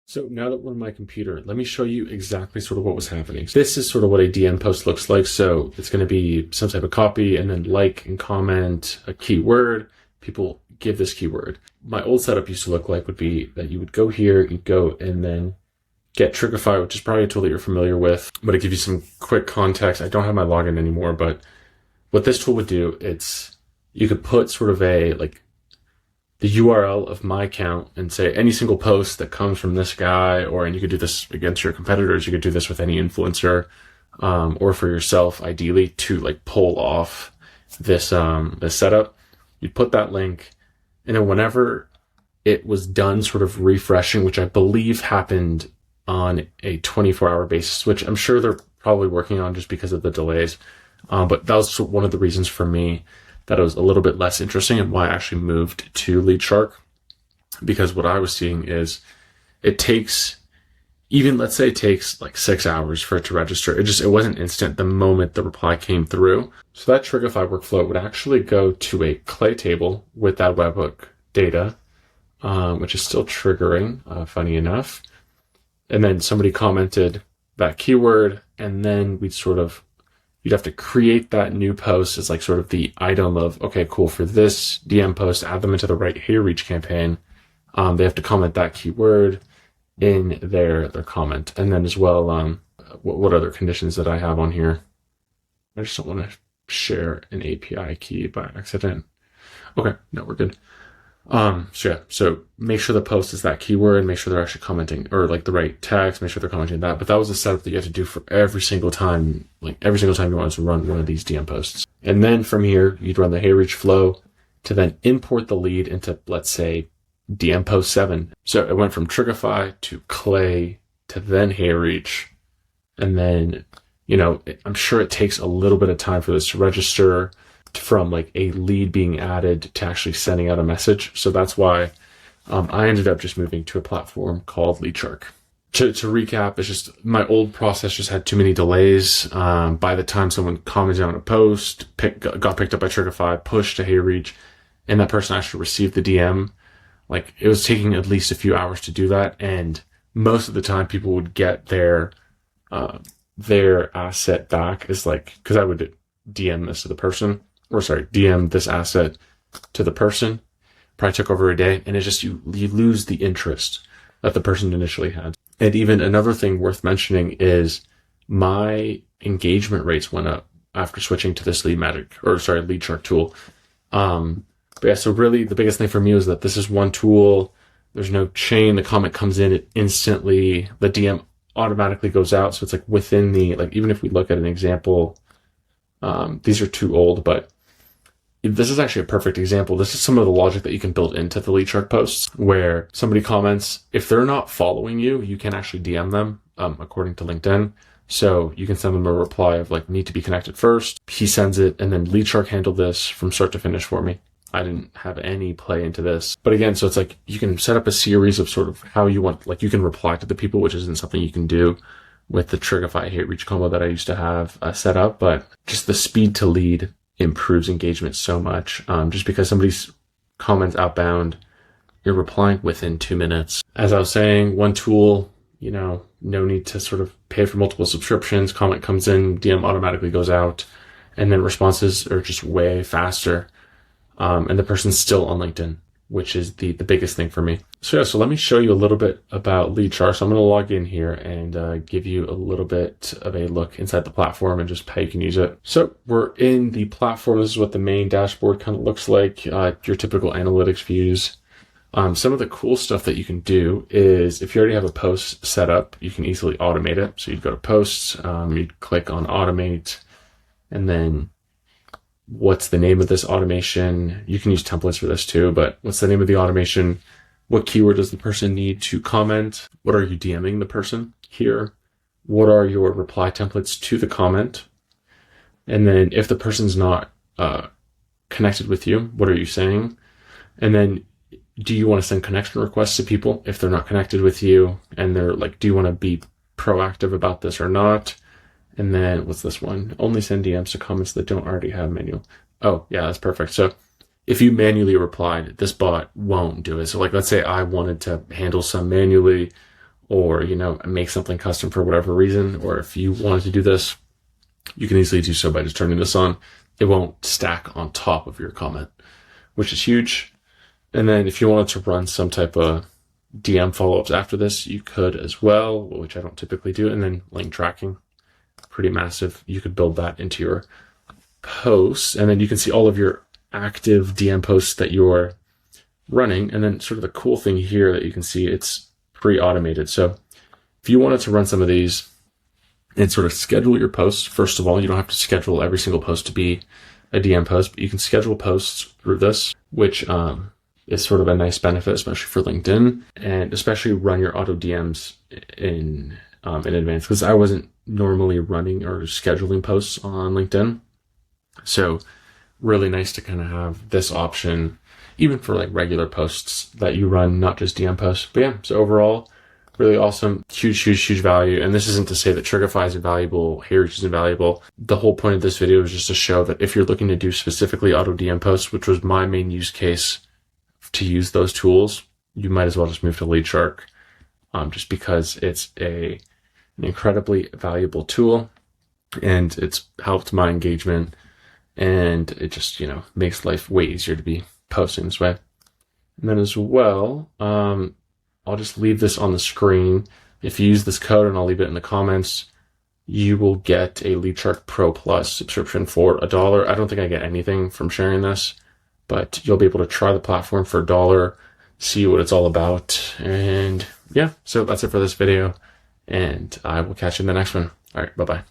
So now that we're on my computer, let me show you exactly sort of what was happening. This is sort of what a DM post looks like. So it's going to be some type of copy and then like and comment a keyword. People give this keyword. My old setup used to look like would be that you would go here, you'd go and then get Trigify, which is probably a tool that you're familiar with, but it gives you some quick context. I don't have my login anymore, but what this tool would do, you could put sort of the URL of my account and say any single post that comes from this guy, and you could do this against your competitors. You could do this with any influencer, or for yourself, ideally, to like pull off this setup. You'd put that link, and then whenever it was done sort of refreshing, which I believe happened on a 24-hour basis, which I'm sure they're probably working on just because of the delays. But that was one of the reasons for me that it was a little bit less interesting and why I actually moved to LeadShark, because what I was seeing is it takes, let's say it takes like 6 hours for it to register. It wasn't instant the moment the reply came through. So that Trigify workflow would actually go to a clay table with that webhook data, which is still triggering, funny enough. And then somebody commented that keyword, and then you'd have to create that new post as like sort of the item of, okay, cool, for this DM post, add them into the right HeyReach campaign. They have to comment that keyword in their comment. And then as well, what other conditions that I have on here? I just don't want to share an API key by accident. Okay, no, we're good. So make sure the post is that keyword, make sure they're actually commenting, or like the right text, make sure they're commenting that. But that was a setup that you have to do for every single time you wanted to run one of these DM posts. And then from here, you'd run the HeyReach flow to then import the lead into, let's say, DM post 7. So it went from Trigify to Clay to then HeyReach. And then, I'm sure it takes a little bit of time for this to register, from like a lead being added to actually sending out a message. So that's why I ended up just moving to a platform called LeadShark. To recap, it's just my old process just had too many delays. By the time someone commented on a post, got picked up by Trigify, pushed to HeyReach, and that person actually received the DM, like it was taking at least a few hours to do that. And most of the time people would get their asset back is like, because I would DM this to the person, DM this asset to the person. Probably took over a day, and it's just you lose the interest that the person initially had. And even another thing worth mentioning is my engagement rates went up after switching to this LeadShark tool. But yeah, so really the biggest thing for me was that this is one tool. There's no chain. The comment comes in, it instantly, the DM automatically goes out. So it's like within even if we look at an example, these are too old, but this is actually a perfect example. This is some of the logic that you can build into the LeadShark posts, where somebody comments, if they're not following you, you can actually DM them, according to LinkedIn. So you can send them a reply of like, need to be connected first. He sends it, and then LeadShark handled this from start to finish for me. I didn't have any play into this. But again, so it's like you can set up a series of sort of how you want, like you can reply to the people, which isn't something you can do with the Trigify HeyReach combo that I used to have set up, but just the speed to lead improves engagement so much. Just because somebody's comments outbound, you're replying within 2 minutes. As I was saying, one tool, no need to sort of pay for multiple subscriptions. Comment comes in, DM automatically goes out, and then responses are just way faster. And the person's still on LinkedIn, which is the biggest thing for me. So let me show you a little bit about LeadShark. So I'm going to log in here and give you a little bit of a look inside the platform and just how you can use it. So we're in the platform. This is what the main dashboard kind of looks like, your typical analytics views. Some of the cool stuff that you can do is if you already have a post set up, you can easily automate it. So you'd go to posts, you'd click on automate, and then what's the name of this automation? You can use templates for this too, but what's the name of the automation? What keyword does the person need to comment? What are you DMing the person here? What are your reply templates to the comment? And then if the person's not connected with you, what are you saying? And then do you want to send connection requests to people if they're not connected with you? And they're like, do you want to be proactive about this or not? And then what's this one? Only send DMs to comments that don't already have manual. Oh, yeah, that's perfect. So if you manually replied, this bot won't do it. So like, let's say I wanted to handle some manually, or, you know, make something custom for whatever reason, or if you wanted to do this, you can easily do so by just turning this on. It won't stack on top of your comment, which is huge. And then if you wanted to run some type of DM follow-ups after this, you could as well, which I don't typically do. And then link tracking, pretty massive. You could build that into your posts, and then you can see all of your active DM posts that you're running. And then sort of the cool thing here that you can see, it's pre-automated. So if you wanted to run some of these and sort of schedule your posts, first of all, you don't have to schedule every single post to be a DM post, but you can schedule posts through this, which is sort of a nice benefit, especially for LinkedIn, and especially run your auto DMs in advance, because I wasn't normally running or scheduling posts on LinkedIn. So really nice to kind of have this option, even for like regular posts that you run, not just DM posts. But yeah, so overall, really awesome, huge value. And this isn't to say that Trigify is invaluable, HeyReach is invaluable. The whole point of this video is just to show that if you're looking to do specifically auto DM posts, which was my main use case to use those tools, you might as well just move to LeadShark, just because it's an incredibly valuable tool, and it's helped my engagement, and it just, you know, makes life way easier to be posting this way. And then as well, I'll just leave this on the screen. If you use this code, and I'll leave it in the comments, you will get a LeadShark Pro Plus subscription for $1. I don't think I get anything from sharing this, but you'll be able to try the platform for $1, see what it's all about. And yeah, so that's it for this video, and I will catch you in the next one. All right, bye-bye.